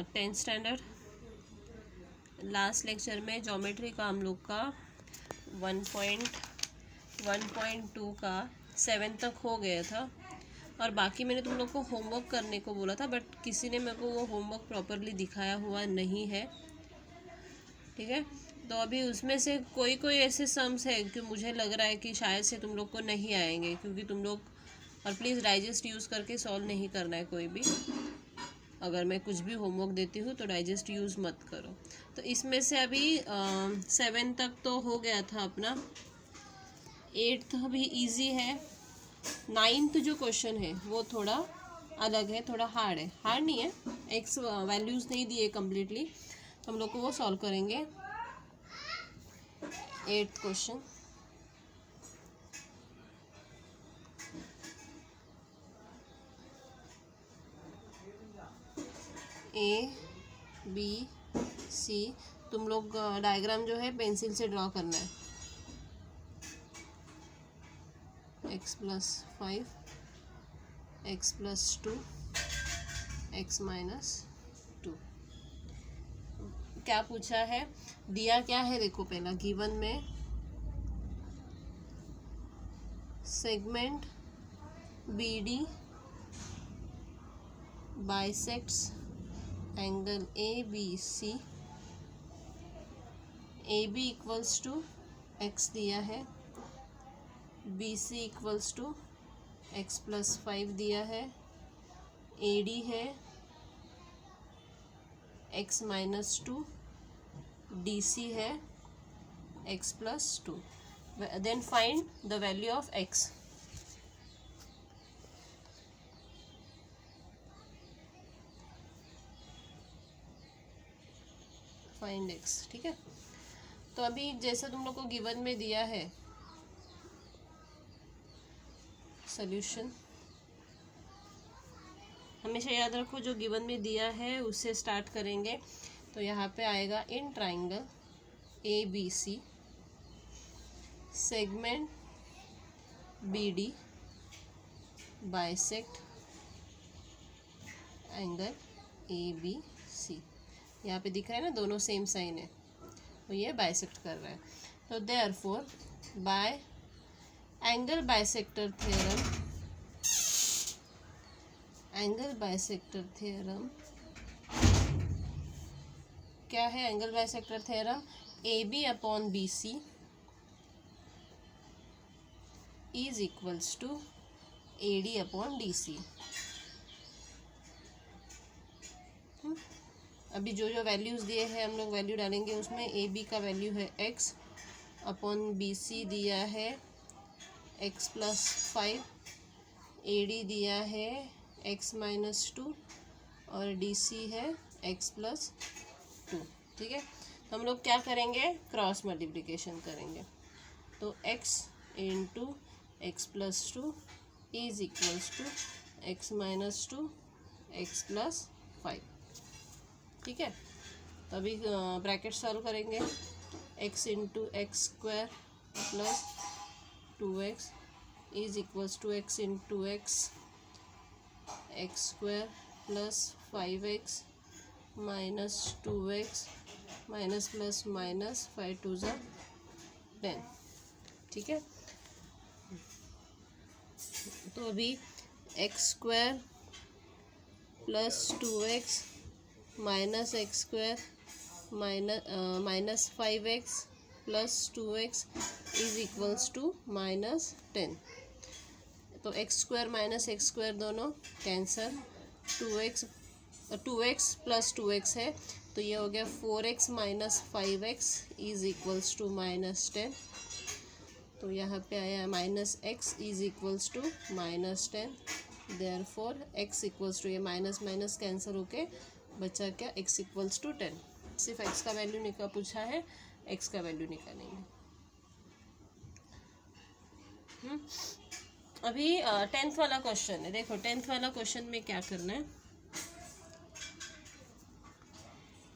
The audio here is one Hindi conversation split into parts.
10th स्टैंडर्ड लास्ट लेक्चर में ज्योमेट्री का हम लोग का 1.1.2 का 7 तक हो गया था और बाकी मैंने तुम लोग को होमवर्क करने को बोला था, बट किसी ने मेरे को वो होमवर्क प्रॉपरली दिखाया हुआ नहीं है। ठीक है, तो अभी उसमें से कोई कोई ऐसे सम्स है कि मुझे लग रहा है कि शायद से तुम लोग को नहीं आएंगे, क्योंकि तुम लोग, और प्लीज़ डाइजेस्ट यूज़ करके सॉल्व नहीं करना है कोई भी। अगर मैं कुछ भी होमवर्क देती हूँ तो डाइजेस्ट यूज़ मत करो। तो इसमें से अभी 7 तक तो हो गया था अपना, 8th भी इजी है, 9th जो क्वेश्चन है वो थोड़ा अलग है, थोड़ा हार्ड है, हार्ड नहीं है, एक्स वैल्यूज़ नहीं दिए कम्प्लीटली, तो हम लोग को वो सॉल्व करेंगे। 8th question, A B C, तुम लोग डायग्राम जो है पेंसिल से ड्रॉ करना है। x+5 x+2 x-2। क्या पूछा है, दिया क्या है देखो, पहला गिवन में segment BD bisects angle ABC, AB equals to x दिया है, BC इक्वल्स टू x+5 दिया है, AD है x-2, DC है x+2। Then find the value of x। Find x, ठीक है। तो अभी जैसे तुम लोग को गिवन में दिया है सॉल्यूशन, हमेशा याद रखो जो गिवन में दिया है उससे स्टार्ट करेंगे। तो यहाँ पे आएगा इन triangle ABC segment BD bisect angle ABC। यहाँ पे दिख रहा है ना, दोनों सेम साइन है, तो ये बाइसेक्ट कर रहा है। तो therefore by angle bisector theorem, angle bisector theorem क्या है, angle bisector theorem AB/BC is equals to AD/DC। अभी जो जो वैल्यूज़ दिए हैं हम लोग वैल्यू डालेंगे उसमें। AB का वैल्यू है x/BC दिया है x+5, AD दिया है x-2 और DC है x+2। ठीक है, तो हम लोग क्या करेंगे, क्रॉस मल्टीप्लिकेशन करेंगे। तो x into x+2 is equals to x-2 x+5। ठीक है, तो अभी ब्रैकेट सॉल्व करेंगे। x into x² plus 2x is equals to x into x² plus 5x minus 2x minus plus minus 5 2 ज़ा 10। ठीक है, तो अभी x² plus 2x minus x² minus 5x plus 2x is equals to -10। तो x² माइनस x² दोनों कैंसल, 2x प्लस 2x है, तो ये हो गया 4x minus 5x is equals to -10। तो यहाँ पे आया -x is equals to -10। Therefore x equals to, ये माइनस माइनस कैंसिल होके बचा क्या, x इक्वल्स टू 10। सिर्फ x का वैल्यू निकाल पूछा है, x का वैल्यू निकालेंगे। अभी 10th वाला क्वेश्चन है, देखो 10th वाला क्वेश्चन में क्या करना है।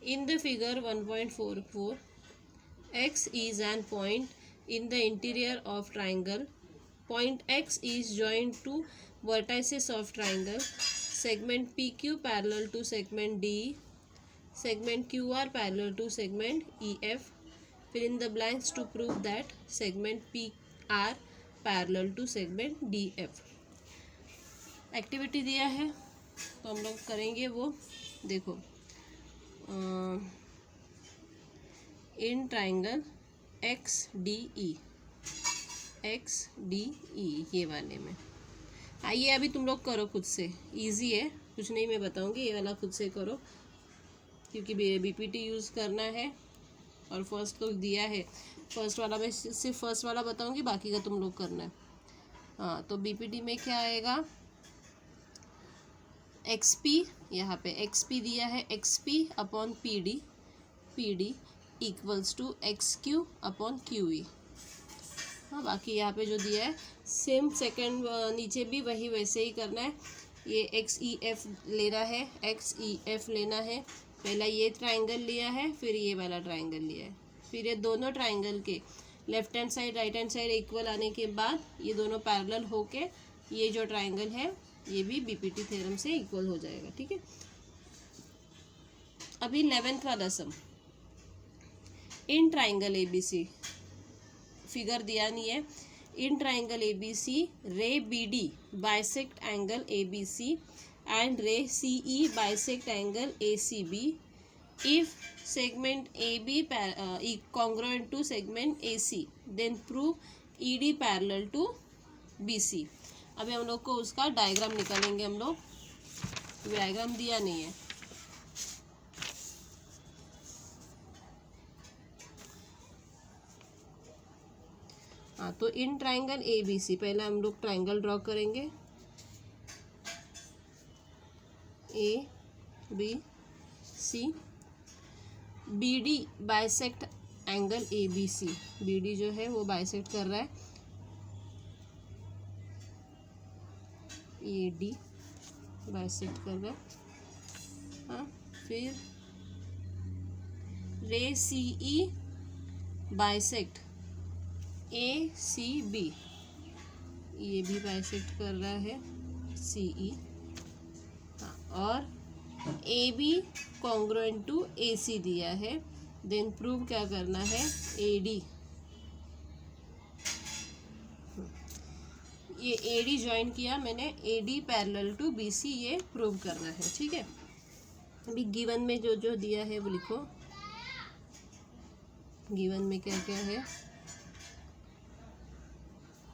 In the figure 1.44 x is an point in the interior of triangle. Point x is joined to vertices of triangle. Segment PQ parallel to segment D segment QR parallel to segment EF. Fill in the blanks to prove that segment PR parallel to segment DF. Activity दिया है तो हम लोग करेंगे वो, देखो इन ट्राइंगल XDE ये वाले में। आइए अभी तुम लोग करो खुद से, इजी है, कुछ नहीं मैं बताऊंगी, ये वाला खुद से करो क्योंकि BPT यूज़ करना है। और फर्स्ट तो दिया है, फर्स्ट वाला मैं सिर्फ फर्स्ट वाला बताऊंगी, बाकी का तुम लोग करना है। हाँ तो BPT में क्या आएगा, XP, यहाँ पे XP दिया है, XP upon PD equals to XQ upon QE। हाँ बाकी यहाँ पे जो दिया है सेम सेकंड नीचे भी वही वैसे ही करना है। ये XEF लेना है, XEF लेना है, पहला ये ट्राइंगल लिया है, फिर ये वाला ट्राइंगल लिया है, फिर ये दोनों ट्राइंगल के left hand side right hand side equal आने के बाद ये दोनों पैरेलल होके ये जो ट्राइंगल है ये भी BPT थ्योरम से इक्वल हो जाएगा। ठीक है, अभी 11th वाला सम, इन ट्राइंगल ABC, फिगर दिया नहीं है, इन triangle ABC ray BD bisect angle ABC and रे CE bisect angle ACB if segment AB congruent to segment AC then prove ED parallel to BC। अभी हम लोग को उसका डायग्राम निकालेंगे हम लोग, डायग्राम दिया नहीं है। हाँ तो इन ट्राइंगल ABC पहले हम लोग ट्राइंगल ड्रॉ करेंगे, ABC, BD bisect angle ABC, BD जो है वो बाइसेक्ट कर रहा है AD बाइसेक्ट कर रहा है। हाँ फिर रे CE बाइसेक्ट ACB, ये भी बाइसेक्ट कर रहा है CE। हाँ और AB कॉन्ग्रुएंट टू AC दिया है, देन प्रूव क्या करना है, AD, ये AD ज्वाइन किया मैंने, AD पैरेलल टू BC ये प्रूव करना है। ठीक है, अभी गिवन में जो जो दिया है वो लिखो, गिवन में क्या क्या है,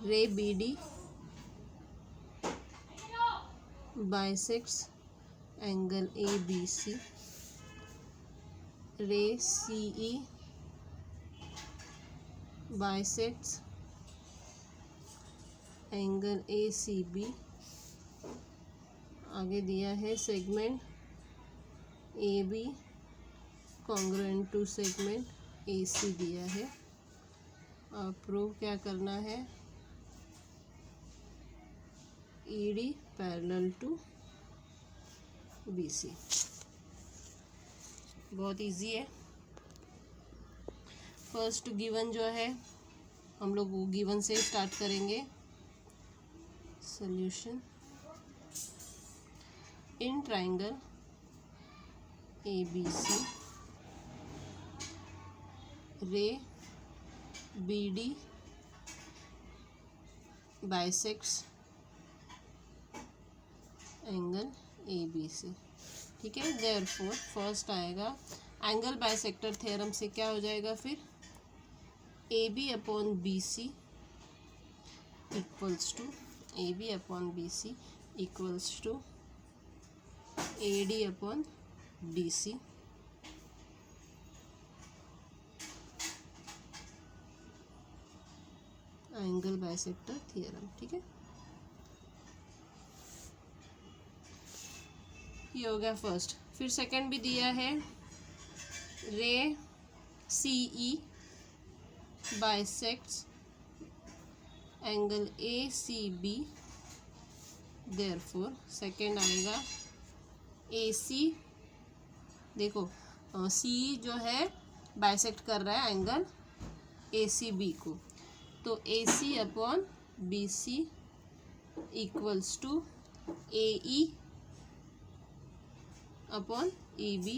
ray BD bisects angle ABC, ray CE bisects angle ACB, आगे दिया है segment AB congruent to segment AC दिया है, और प्रूव क्या करना है, ED पैरेलल टू BC। बहुत इजी है। फर्स्ट गिवन जो है हम लोग वो गिवन से स्टार्ट करेंगे। Solution, in triangle ABC ray BD bisects angle ABC। ठीक है, देयरफॉर फर्स्ट आएगा एंगल बाइसेक्टर थ्योरम से क्या हो जाएगा, फिर AB upon BC equals to AB upon BC equals to AD upon DC। Angle bisector theorem. ठीक है, ये हो गया फर्स्ट। फिर सेकंड भी दिया है, रे CE bisects angle ACB, therefore second आएगा AC, देखो CE जो है बाइसेक्ट कर रहा है एंगल ACB को, तो AC upon BC equals to AE upon EB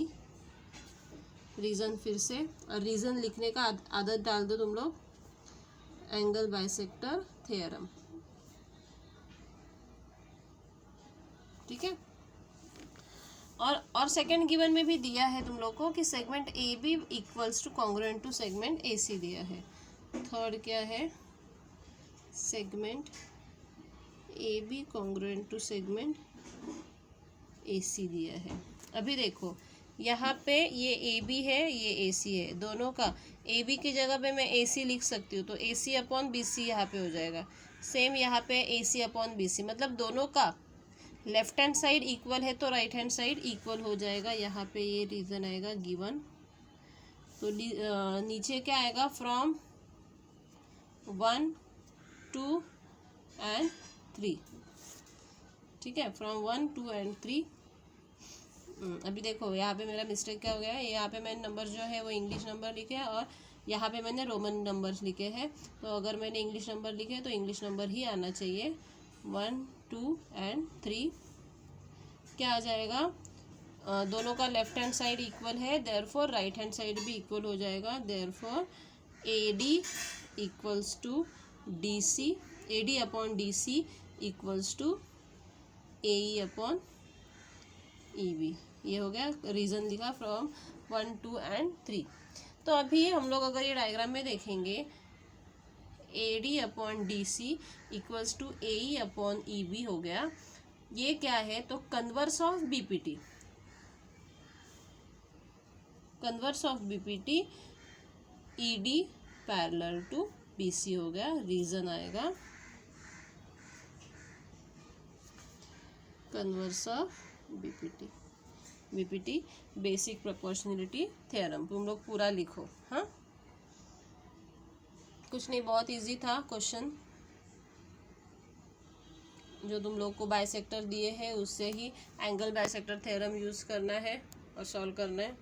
reason फिर से, और रीज़न लिखने का आदत डाल दो तुम लोग, एंगल बाइसेक्टर थ्योरम। ठीक है। और सेकंड गिवन में भी दिया है तुम लोग को कि segment A B equals to congruent to segment A C दिया है। थर्ड क्या है, segment A B congruent to segment A C दिया है। अभी देखो यहाँ पे ये ए बी है, ये ए सी है, दोनों का ए बी की जगह पे मैं ए सी लिख सकती हूँ, तो ए सी अपॉन बी सी यहाँ पे हो जाएगा। सेम यहाँ पे ए सी अपॉन बी सी, मतलब दोनों का लेफ्ट हैंड साइड इक्वल है तो राइट हैंड साइड इक्वल हो जाएगा। यहाँ पे ये रीज़न आएगा गिवन। तो नीचे क्या आएगा, फ्रॉम 1 2 एंड 3। ठीक है, फ्रॉम 1 2 एंड 3। अभी देखो यहाँ पे मेरा मिस्टेक क्या हो गया है, यहाँ पे मैंने नंबर जो है वो इंग्लिश नंबर लिखे हैं और यहाँ पे मैंने रोमन नंबर्स लिखे हैं। तो अगर मैंने इंग्लिश नंबर लिखे तो इंग्लिश नंबर ही आना चाहिए। 1 2 एंड 3 क्या आ जाएगा, दोनों का लेफ्ट हैंड साइड इक्वल है, देयरफॉर राइट हैंड साइड भी इक्वल हो जाएगा। Therefore A D equals to D C, A D upon D C equals to A E upon E B. ये हो गया, रीज़न लिखा फ्रॉम 1 2 एंड 3। तो अभी हम लोग अगर ये डायग्राम में देखेंगे, A D upon D C equals to A E upon E B हो गया। ये क्या है, तो converse of BPT, converse of BPT E D parallel to B C हो गया। रीज़न आएगा converse of BPT, BPT basic proportionality theorem. तुम लोग पूरा लिखो। हाँ, कुछ नहीं, बहुत इजी था क्वेश्चन। जो तुम लोग को बाइसेक्टर दिए हैं उससे ही एंगल बाइसेक्टर थ्योरम यूज़ करना है और सॉल्व करना है।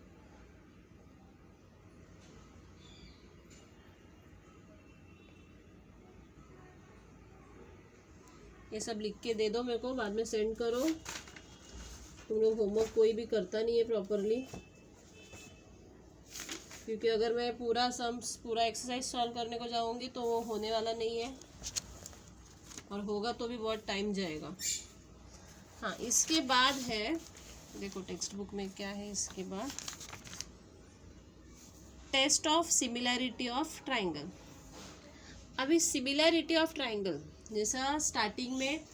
ये सब लिख के दे दो मेरे को, बाद में सेंड करो। तुम लोग होमवर्क कोई भी करता नहीं है प्रॉपरली, क्योंकि अगर मैं पूरा सम्स पूरा एक्सरसाइज सॉल्व करने को जाऊंगी तो वो होने वाला नहीं है, और होगा तो भी बहुत टाइम जाएगा। हाँ, इसके बाद है, देखो टेक्स्ट बुक में क्या है इसके बाद, test of similarity of triangle. अभी सिमिलैरिटी ऑफ ट्राइंगल, जैसा स्टार्टिंग में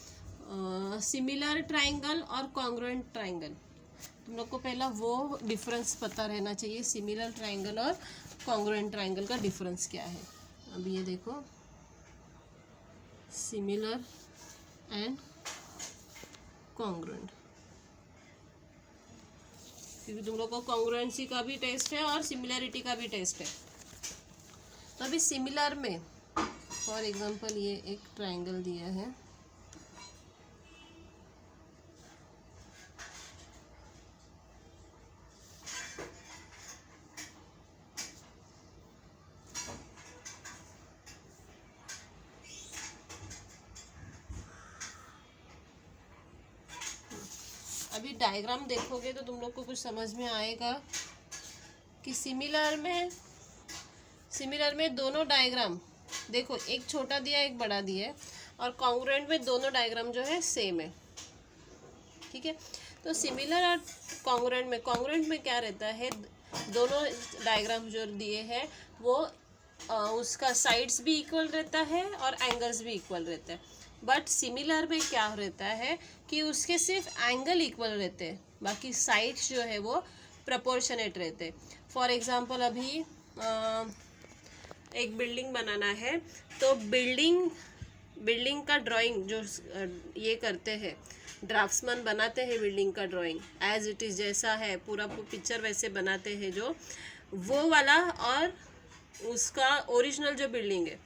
सिमिलर ट्राइंगल और कॉन्ग्रुएंट ट्राइंगल, तुम लोग को पहला वो डिफरेंस पता रहना चाहिए, सिमिलर ट्राइंगल और कॉन्ग्रुएंट ट्राइंगल का डिफरेंस क्या है। अभी ये देखो, सिमिलर एंड कॉन्ग्रुएंट, क्योंकि तुम लोग को कॉन्ग्रुएंसी का भी टेस्ट है और सिमिलैरिटी का भी टेस्ट है। तो अभी सिमिलर में फॉर एग्जांपल ये एक ट्राइंगल दिया है, अभी डायग्राम देखोगे तो तुम लोग को कुछ समझ में आएगा कि सिमिलर में दोनों डायग्राम देखो, एक छोटा दिया एक बड़ा दिया है, और कॉन्ग्रुएंट में दोनों डायग्राम जो है सेम है। ठीक है, तो सिमिलर और कॉन्ग्रुएंट में क्या रहता है, दोनों डायग्राम जो दिए हैं वो उसका साइड्स भी इक्वल रहता है और एंगल्स भी इक्वल रहता है। बट सिमिलर में क्या रहता है कि उसके सिर्फ एंगल इक्वल रहते हैं, बाकी साइड्स जो है वो प्रपोर्शनेट रहते हैं। फॉर एग्जांपल अभी एक बिल्डिंग बनाना है, तो बिल्डिंग का ड्राइंग जो ये करते हैं, ड्राफ्ट्समैन बनाते हैं बिल्डिंग का ड्राइंग एज इट इज़, जैसा है पूरा पिक्चर वैसे बनाते हैं जो वो वाला, और उसका ओरिजिनल जो बिल्डिंग है,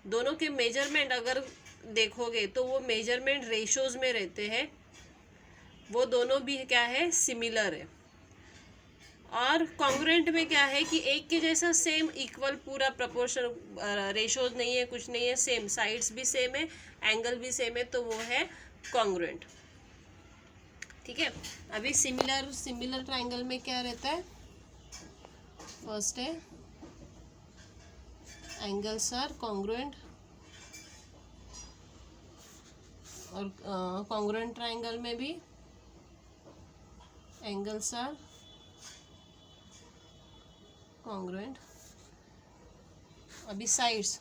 दोनों के मेजरमेंट अगर देखोगे तो वो मेजरमेंट रेशोज में रहते हैं, वो दोनों भी क्या है, सिमिलर है। और कॉन्ग्रुएंट में क्या है कि एक के जैसा सेम इक्वल पूरा प्रपोर्शन, रेशोज नहीं है, कुछ नहीं है, सेम साइड्स भी सेम है, एंगल भी सेम है, तो वो है कॉन्ग्रुएंट। ठीक है, अभी सिमिलर ट्राइंगल में क्या रहता है, फर्स्ट है एंगल्स आर कॉन्ग्रुएंट, और कॉन्ग्रुएंट ट्राइंगल में भी एंगल्स आर कॉन्ग्रुएंट। अभी साइड्स,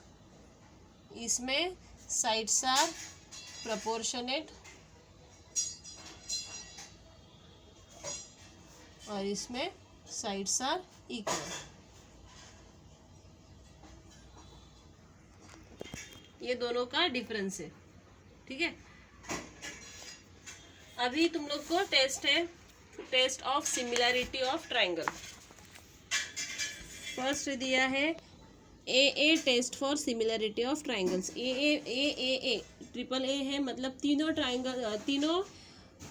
इसमें साइड्स आर प्रपोर्शनेट और इसमें साइड्स आर इक्वल। ये दोनों का डिफरेंस है, ठीक है। अभी तुम लोग को टेस्ट है, test of similarity of triangle. First दिया है a test for similarity of triangles. A triple A है, मतलब तीनों ट्राइंगल, तीनों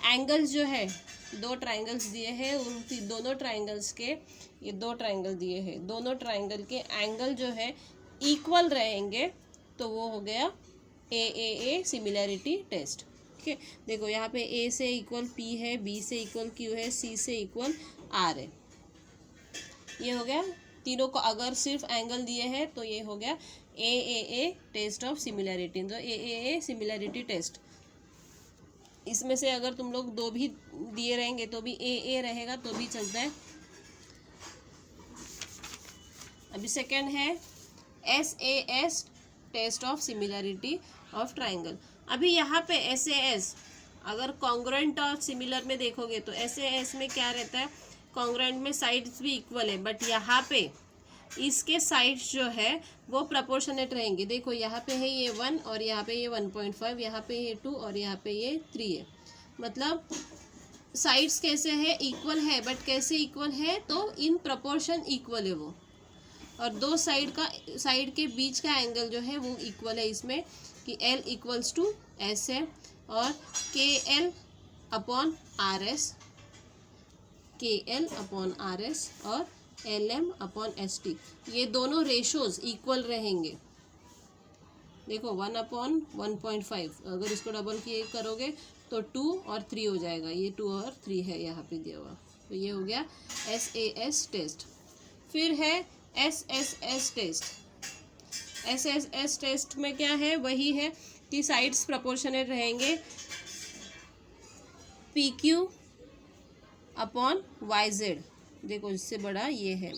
एंगल्स जो है, दो ट्राइंगल्स दिए हैं, उन दोनों ट्राइंगल्स के, ये दो ट्राइंगल दिए हैं, दोनों ट्राइंगल के एंगल जो है इक्वल रहेंगे, तो वो हो गया ए सिमिलैरिटी टेस्ट। ठीक है, देखो यहाँ पे ए से इक्वल पी है, बी से इक्वल क्यू है, सी से इक्वल आर है। ये हो गया, तीनों को अगर सिर्फ एंगल दिए हैं तो ये हो गया ए टेस्ट ऑफ सिमिलैरिटी। तो ए सिमिलैरिटी टेस्ट, इसमें से अगर तुम लोग दो भी दिए रहेंगे तो भी ए रहेगा तो भी चलता है। अभी सेकंड है S test of similarity of triangle. अभी यहाँ पे एस अगर कॉन्ग्रुएंट और सिमिलर में देखोगे तो एस में क्या रहता है, कॉन्ग्रुएंट में साइड्स भी इक्वल है, बट यहाँ पे इसके साइड्स जो है वो प्रपोर्शनेट रहेंगे। देखो यहाँ पे है ये 1 और यहाँ पे ये 1.5, यहाँ पे ये 2 और यहाँ पे ये 3 है। मतलब साइड्स कैसे है, इक्वल है, बट कैसे इक्वल है, तो इन प्रपोर्शन इक्वल है वो। और दो साइड के बीच का एंगल जो है वो इक्वल है इसमें, कि L इक्वल्स टू S है, और KL upon RS, KL upon RS और LM अपॉन ST, ये दोनों रेशोज इक्वल रहेंगे। देखो 1/1.5, अगर इसको डबल किए करोगे तो 2 और 3 हो जाएगा, ये 2 और 3 है यहाँ पे दिया हुआ। तो ये हो गया SAS टेस्ट। फिर है SSS टेस्ट। SSS टेस्ट में क्या है, वही है कि साइड्स प्रपोर्शनेट रहेंगे, PQ अपॉन YZ। देखो इससे बड़ा ये है,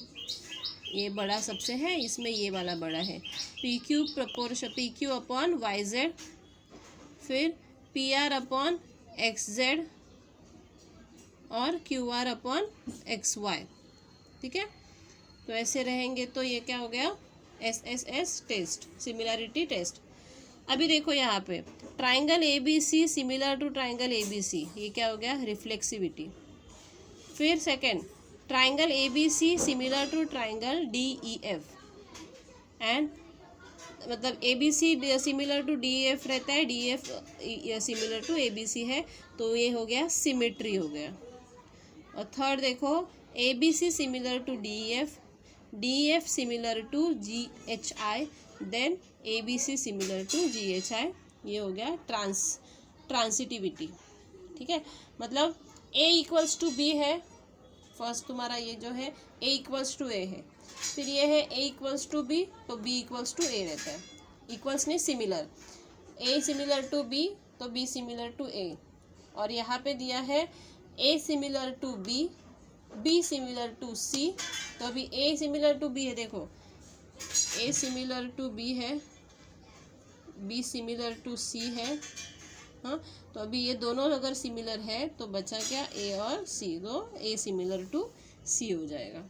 ये बड़ा सबसे है, इसमें ये वाला बड़ा है। PQ अपॉन YZ, फिर PR अपॉन XZ और QR अपॉन XY। ठीक है, तो ऐसे रहेंगे। तो ये क्या हो गया, SSS टेस्ट, सिमिलैरिटी टेस्ट। अभी देखो यहाँ पे triangle ABC similar to triangle ABC, ये क्या हो गया, रिफ्लेक्सिविटी। फिर second, triangle ABC similar to triangle DEF, and मतलब ABC सिमिलर टू DEF रहता है, DEF सिमिलर टू ABC है, तो ये हो गया सिमिट्री हो गया। और थर्ड देखो, ABC similar to DEF similar to GHI, then ABC similar to GHI, ये हो गया ट्रांसिटिविटी। ठीक है, मतलब A इक्वल्स टू B है, फर्स्ट तुम्हारा ये जो है A इक्वल्स टू A है, फिर ये है A इक्वल्स टू B, तो B इक्वल्स टू A रहता है। इक्वल्स नहीं, similar, A similar to B तो B सिमिलर टू A, और यहाँ पे दिया है A similar to B similar to C, तो अभी A सिमिलर टू B है, देखो A सिमिलर टू B है, B सिमिलर टू C है, हाँ, तो अभी ये दोनों अगर सिमिलर है तो बचा क्या, A और C, तो A सिमिलर टू C हो जाएगा।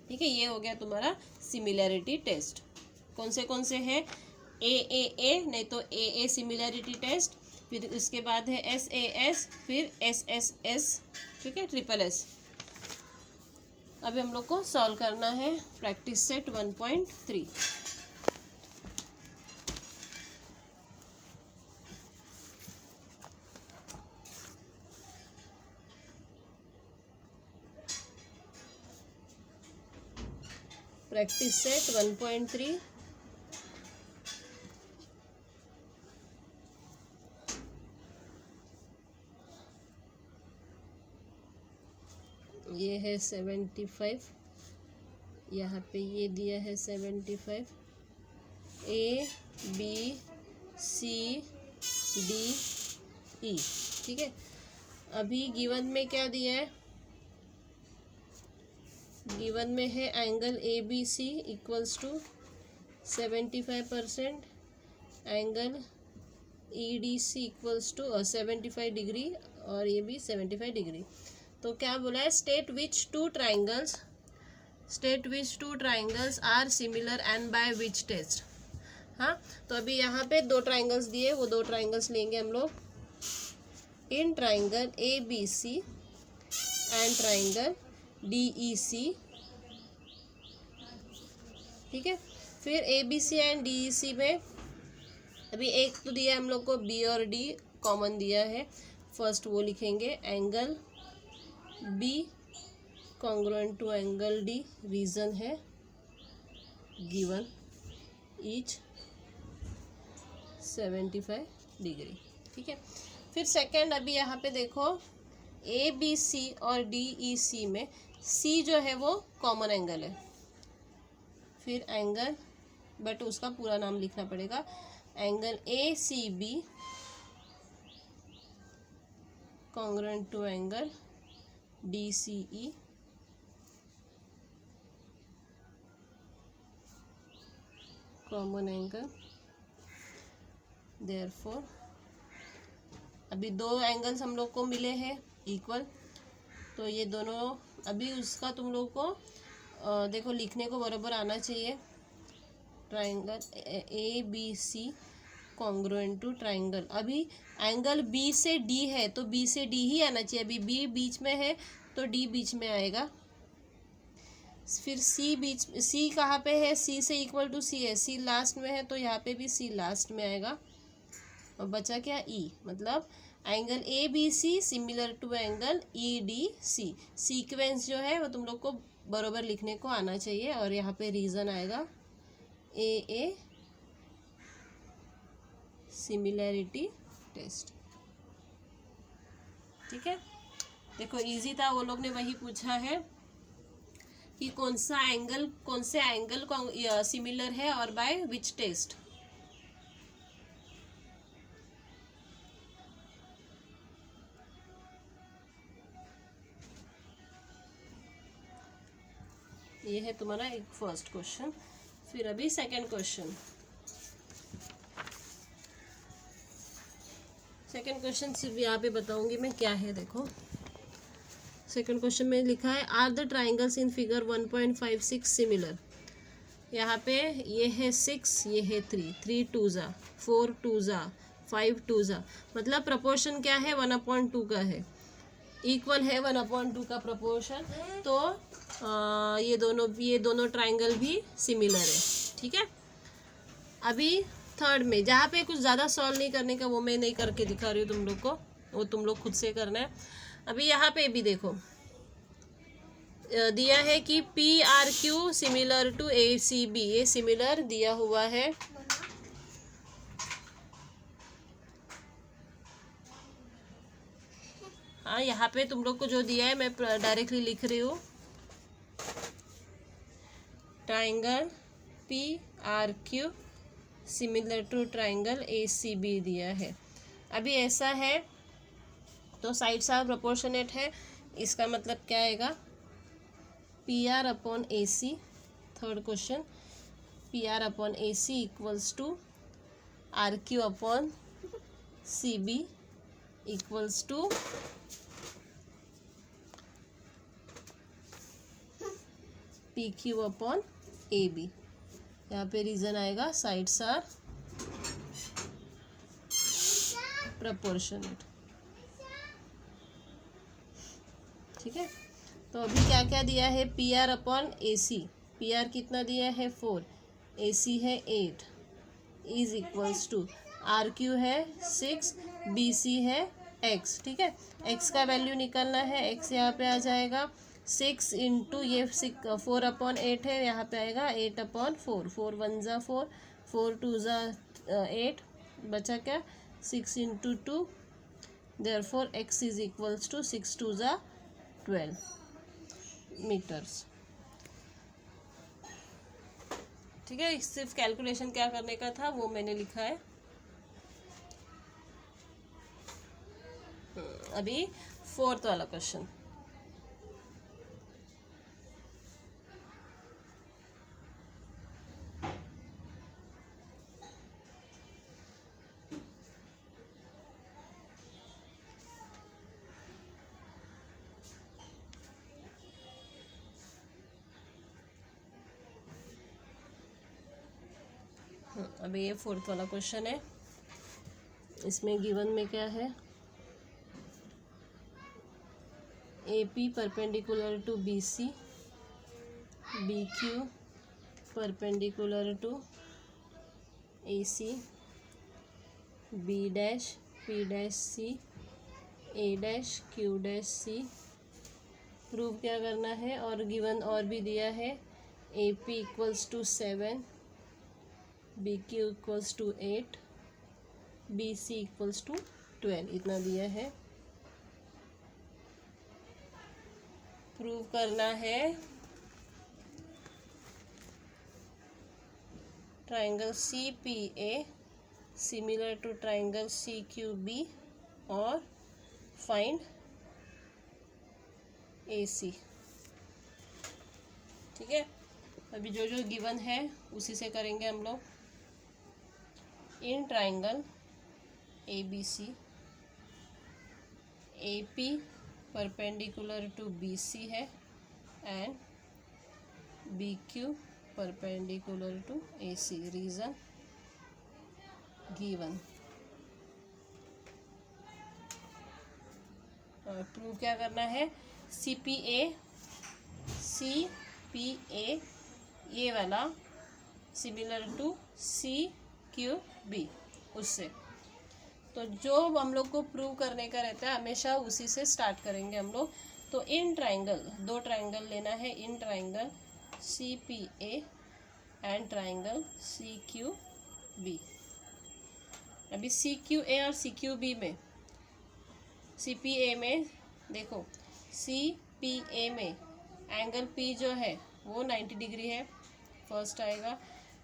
ठीक है, ये हो गया तुम्हारा सिमिलैरिटी टेस्ट। कौन से हैं, A नहीं तो AA सिमिलैरिटी टेस्ट, फिर उसके बाद है SAS, फिर SSS, ठीक है, SSS। अभी हम लोग को सॉल्व करना है प्रैक्टिस सेट 1.3। Practice set 1.3। ये है 75, यहाँ पे ये दिया है 75, A B C D E, ठीक है। अभी गिवन में क्या दिया है, गिवन में है angle ABC equals to 75%, angle EDC equals to 75 degree और ये भी 75 डिग्री। तो क्या बोला है, state which two triangles are similar and by which test. हाँ, तो अभी यहाँ पे दो ट्राइंगल्स दिए, वो दो ट्राइंगल्स लेंगे हम लोग। In triangle ABC and triangle DEC, ठीक है। फिर ABC एंड DEC में अभी एक तो दिया हम लोग को B और D कॉमन दिया है, फर्स्ट वो लिखेंगे। Angle B congruent to angle D, reason है गिवन ईच 75 डिग्री, ठीक है। फिर सेकंड, अभी यहाँ पे देखो ABC और DEC में C जो है वो कॉमन एंगल है। फिर एंगल, बट उसका पूरा नाम लिखना पड़ेगा, angle ACB congruent to angle DCE, common angle. Therefore अभी दो एंगल्स हम लोग को मिले हैं इक्वल, तो ये दोनों, अभी उसका तुम लोग को देखो लिखने को बराबर आना चाहिए। Triangle ABC congruent to triangle, अभी एंगल B से D है तो B से D ही आना चाहिए। अभी B बीच में है तो D बीच में आएगा। फिर C कहाँ पे है, C से इक्वल टू C है, C लास्ट में है तो यहाँ पे भी C लास्ट में आएगा। और बचा क्या, E, मतलब angle ABC similar to angle EDC। Sequence जो है वो तुम लोग को बरोबर लिखने को आना चाहिए। और यहाँ पे रीजन आएगा AA सिमिलैरिटी टेस्ट, ठीक है। देखो इजी था, वो लोग ने वही पूछा है कि कौन से एंगल सिमिलर है और बाय विच टेस्ट। ये है तुम्हारा एक फर्स्ट क्वेश्चन। फिर अभी सेकंड क्वेश्चन। सेकंड क्वेश्चन सिर्फ यहाँ पे बताऊंगी मैं क्या है। देखो सेकंड क्वेश्चन में लिखा है, are the triangles in figure 1.56 similar. यहाँ पे ये है 6, ये है 3 2 जा 4 2 जा 5 2 जा, मतलब प्रपोर्शन क्या है, 1/2 का है, इक्वल है 1/2 का प्रपोर्शन। तो ये दोनों ट्राइंगल भी सिमिलर है, ठीक है। अभी थर्ड में जहाँ पे कुछ ज़्यादा सॉल्व नहीं करने का, वो मैं नहीं करके दिखा रही हूँ तुम लोग को, वो तुम लोग खुद से करना है। अभी यहाँ पे भी देखो दिया है कि PRQ सिमिलर टू ACB, ये सिमिलर दिया हुआ है। हाँ, यहाँ पे तुम लोग को जो दिया है मैं डायरेक्टली लिख रही हूँ। Triangle PRQ similar to triangle ACB दिया है। अभी ऐसा है तो साइड्स आर प्रोपोर्शनेट है, इसका मतलब क्या आएगा, PR upon AC। Third question, PR upon AC equals to RQ upon CB equals to PQ upon AB। यहाँ पे रीजन आएगा साइड्स आर प्रोपोर्शनेट, ठीक है। तो अभी क्या क्या दिया है, PR अपॉन AC, PR कितना दिया है 4, AC है 8, इज इक्वल्स टू RQ है 6, BC है X, ठीक है। X का वैल्यू निकालना है, X यहाँ पे आ जाएगा 6 इंटू ये 4 अपॉन 8 है, यहाँ पे आएगा 8 अपॉन 4, 4 1 जा 4, 4 2 जा 8, बचा क्या 6 into 2, therefore X is equals to 6 2 जा 12 मीटर्स। ठीक है, सिर्फ कैलकुलेशन क्या करने का था वो मैंने लिखा है। अभी फोर्थ वाला क्वेश्चन। अभी ये फोर्थ वाला क्वेश्चन है। इसमें गिवन में क्या है, AP perpendicular to BC, BQ perpendicular to AC, B dash P dash C, A dash Q dash C। Prove क्या करना है, और गिवन और भी दिया है, AP equals to 7, BQ equals to 8, BC equals to 12, इतना दिया है। प्रूव करना है triangle CPA similar to triangle CQB और फाइंड AC। ठीक है, अभी जो जो गिवन है उसी से करेंगे हम लोग। In triangle ABC AP perpendicular to BC है and BQ perpendicular to AC। Reason given. और प्रूव क्या करना है, CPA ये वाला सिमिलर टू CQB उससे। तो जो हम लोग को प्रूव करने का रहता है हमेशा उसी से स्टार्ट करेंगे हम लोग। तो इन ट्राइंगल, दो ट्राइंगल लेना है, in triangle CPA and triangle CQB। अभी CQA और CQB में, CPA में देखो, CPA में एंगल P जो है वो 90 डिग्री है, फर्स्ट आएगा।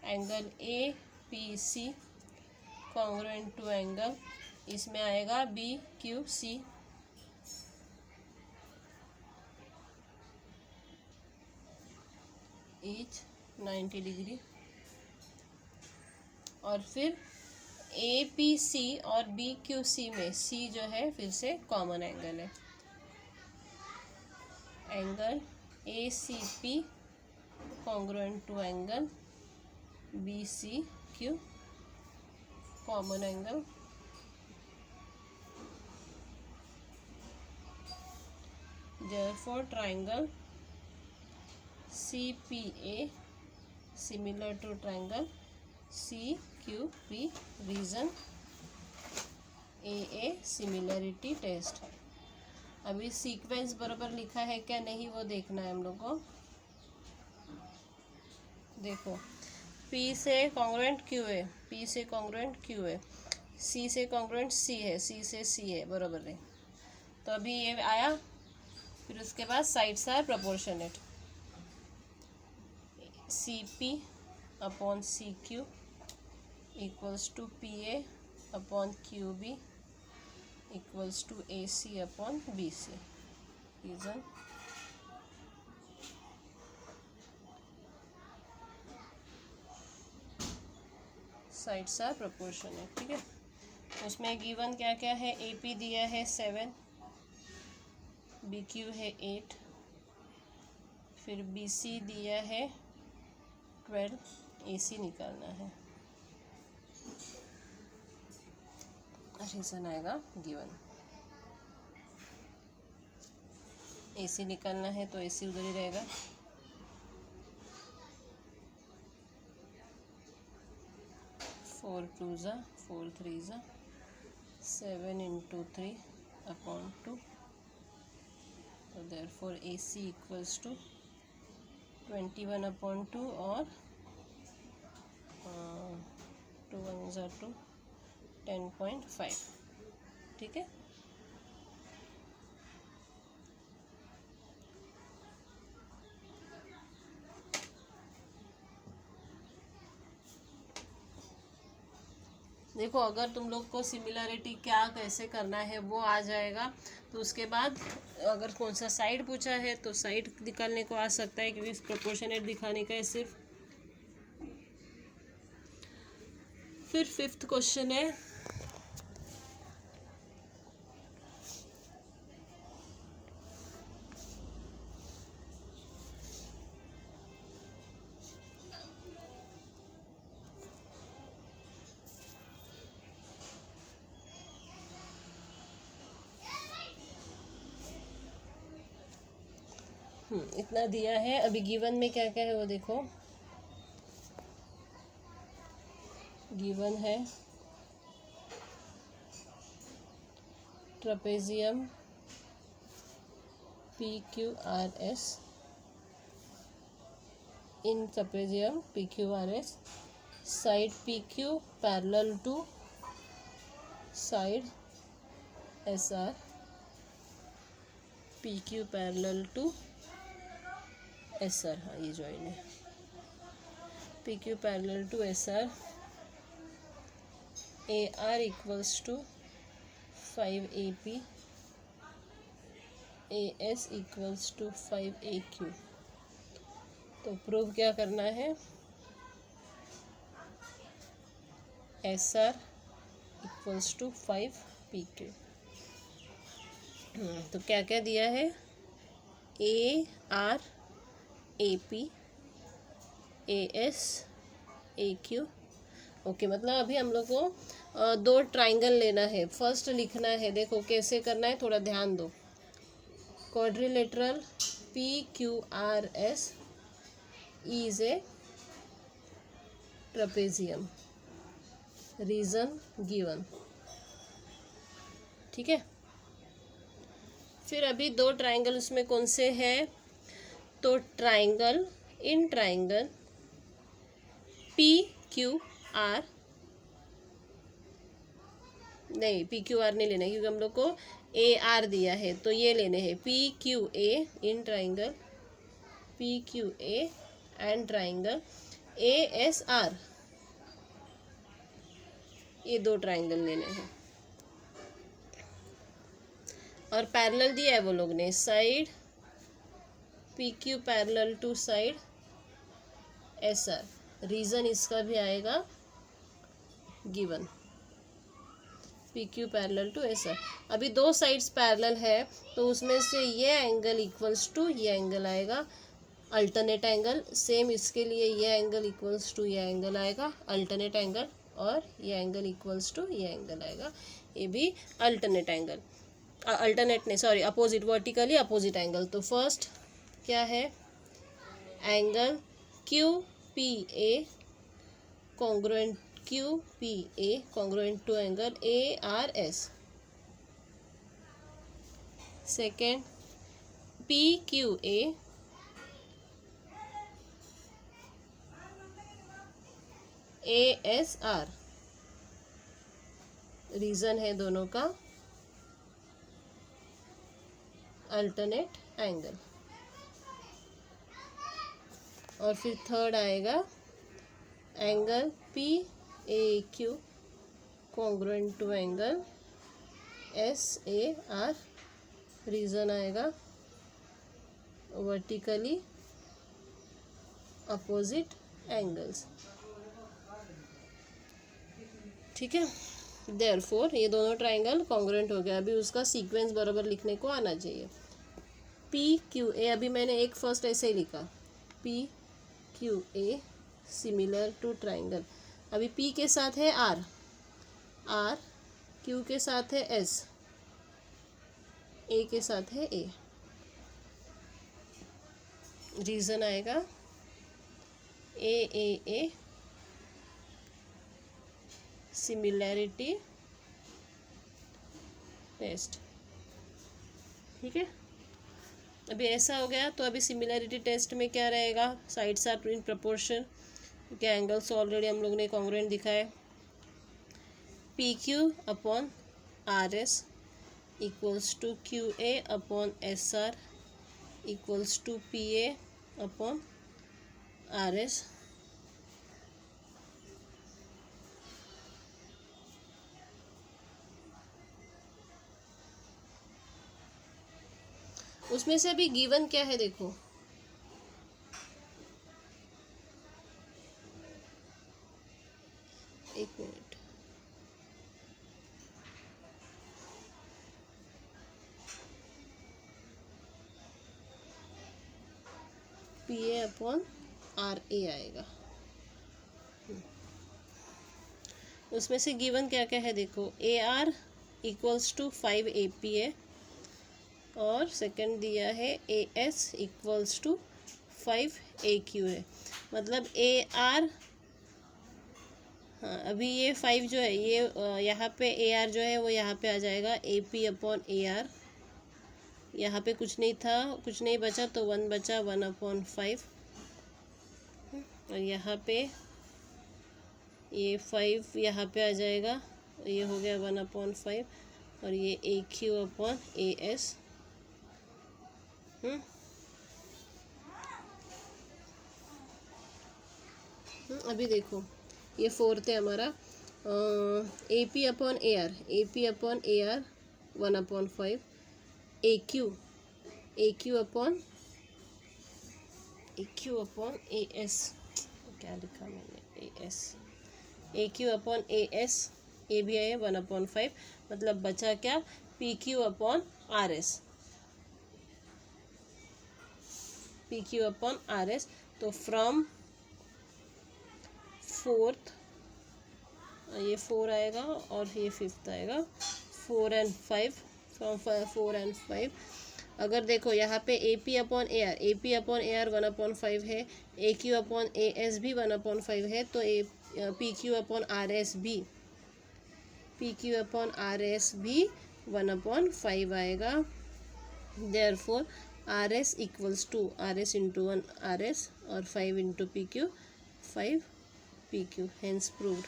Angle APC congruent to angle, इसमें आएगा BQC। Each 90 degree. और फिर APC और BQC में C जो है फिर से कॉमन एंगल है। Angle ACP congruent to angle BCQ common angle. Therefore triangle CPA similar to triangle CQB। Reason AA similarity test. अभी सीक्वेंस बराबर लिखा है क्या नहीं वो देखना है हम लोग को। देखो, P से कॉन्ग्रुएंट Q है, P से कॉन्ग्रुएंट Q है, C से कॉन्ग्रुएंट C है, C से C है, बराबर है। तो अभी ये आया। फिर उसके बाद sides are proportionate. CP upon CQ equals to PA upon QB equals to AC upon BC। Reason sides are proportionate. ठीक है, उसमें गिवन क्या क्या है, AP दिया है 7, BQ है 8, फिर BC दिया है 12, AC निकालना है। रीजन आएगा गिवन। AC निकालना है तो AC उधर ही रहेगा। फोर टू ज़ा 4 3 ज़ा 7 into 3 upon 2। So therefore AC equals to 21 upon 2 और 2 1 ज़ा 2 10.5। ठीक है, देखो अगर तुम लोग को सिमिलरिटी क्या कैसे करना है वो आ जाएगा, तो उसके बाद अगर कौन सा साइड पूछा है तो साइड निकालने को आ सकता है, क्योंकि प्रोपोर्शनेट दिखाने का है सिर्फ। फिर 5th क्वेश्चन है इतना दिया है। अभी गिवन में क्या क्या है वो देखो। गिवन है trapezium PQRS, in trapezium PQRS side PQ parallel to side SR, PQ parallel to SR, हाँ ये ज्वाइन है, PQ parallel to SR, AR equals to 5AP, AS equals to 5AQ। तो प्रूव क्या करना है, SR इक्वल्स टू 5PQ। तो क्या क्या दिया है, AR AP AS AQ। Okay, मतलब अभी हम लोग को 2 ट्राइंगल लेना है। फर्स्ट लिखना है, देखो कैसे करना है, थोड़ा ध्यान दो। Quadrilateral PQRS is a trapezium, reason given. ठीक है, फिर अभी 2 ट्राइंगल उसमें कौन से हैं, तो ट्राइंगल इन ट्राइंगल PQR, नहीं PQR नहीं लेना क्योंकि हम लोग को AR दिया है, तो ये लेने हैं PQA in triangle PQA and triangle ASR, ये 2 ट्राइंगल लेने हैं। और पैरेलल दिया है वो लोग ने, side PQ parallel to side SR, reason इसका भी आएगा given, PQ parallel to SR। अभी 2 साइड्स पैरेलल है, तो उसमें से ये एंगल इक्वल्स टू ये एंगल आएगा, अल्टरनेट एंगल। सेम इसके लिए ये एंगल इक्वल्स टू ये एंगल आएगा, अल्टरनेट एंगल, और ये एंगल इक्वल्स टू ये एंगल आएगा, ये भी अल्टरनेट एंगल, अल्टरनेट नहीं sorry opposite, vertically opposite angle. तो फर्स्ट क्या है, angle QPA congruent QPA congruent to angle ARS। Second PQA ASR, reason है दोनों का अल्टरनेट एंगल। और फिर थर्ड आएगा angle PAQ congruent to angle SAR, reason आएगा वर्टिकली अपोजिट एंगल्स। ठीक है, देयरफॉर ये दोनों ट्राइंगल कॉन्ग्रुएंट हो गया। अभी उसका सीक्वेंस बराबर लिखने को आना चाहिए। PQA, अभी मैंने एक फर्स्ट ऐसे ही लिखा, PQA सिमिलर टू ट्राइंगल। अभी P के साथ है R, Q के साथ है S, A के साथ है A, रीजन आएगा AAA सिमिलैरिटी टेस्ट। ठीक है, अभी ऐसा हो गया। तो अभी सिमिलैरिटी टेस्ट में क्या रहेगा, साइड्स आर इन प्रपोर्शन, क्योंकि एंगल्स ऑलरेडी हम लोग ने कॉन्ग्रुएंट दिखाए। PQ upon RS equals to QA upon SR equals to PA upon RS। उसमें से अभी गिवन क्या है देखो, एक मिनट, PA अपॉन RA आएगा। उसमें से गिवन क्या क्या है देखो, AR इक्वल्स टू 5 APA और सेकंड दिया है AS इक्वल्स टू 5 AQ है। मतलब AR, हाँ अभी ये 5 जो है ये यहाँ पे AR जो है वो यहाँ पे आ जाएगा AP अपॉन AR। यहाँ पे कुछ नहीं था, कुछ नहीं बचा तो 1 बचा, 1/5। और यहाँ पे ये 5 यहाँ पे आ जाएगा, ये हो गया 1/5 और ये AQ अपॉन AS। अभी देखो ये फोर्थ है हमारा, AP upon AR, AP upon AR 1/5, AQ upon AS, क्या लिखा मैंने, AS, AQ अपॉन AS, ये भी है 1/5। मतलब बचा क्या, PQ upon RS, PQ upon RS। तो फ्रॉम फोर्थ, ये 4 आएगा और ये फिफ्थ आएगा, 4 and 5, फ्रॉम 4 and 5। अगर देखो यहाँ पे AP अपॉन AR 1/5 है, AQ अपॉन AS भी 1/5 है, तो PQ अपॉन RS भी 1/5 आएगा। Therefore RS equals to RS into 1 RS और 5 into PQ 5 PQ, hence proved.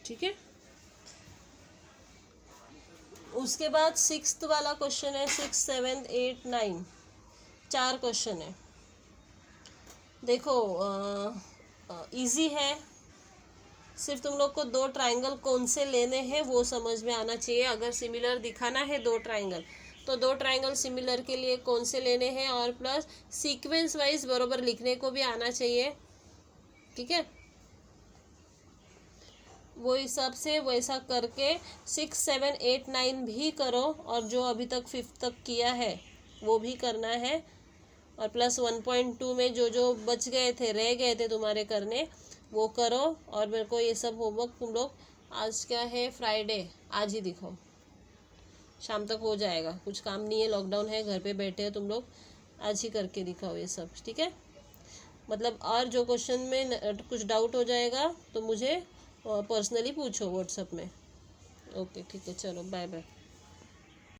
ठीक है। उसके बाद 6th वाला क्वेश्चन है, 6, 7, 8, 9, 4 क्वेश्चन है। देखो इजी है, सिर्फ तुम लोग को 2 ट्राइंगल कौन से लेने हैं वो समझ में आना चाहिए। अगर सिमिलर दिखाना है 2 ट्राइंगल, तो 2 ट्राइंगल सिमिलर के लिए कौन से लेने हैं, और प्लस सीक्वेंस वाइज बरोबर लिखने को भी आना चाहिए। ठीक है, वो हिसाब से वैसा करके 6, 7, 8, 9 भी करो, और जो अभी तक 5th तक किया है वो भी करना है। और प्लस 1.2 में जो जो बच गए थे, रह गए थे तुम्हारे करने, वो करो। और मेरे को ये सब होमवर्क तुम लोग, आज क्या है, फ्राइडे, आज ही दिखाओ, शाम तक हो जाएगा। कुछ काम नहीं है, लॉकडाउन है, घर पे बैठे हो तुम लोग, आज ही करके दिखाओ ये सब। ठीक है, मतलब और जो क्वेश्चन में कुछ डाउट हो जाएगा तो मुझे पर्सनली पूछो व्हाट्सएप में। ओके ठीक है, चलो बाय बाय।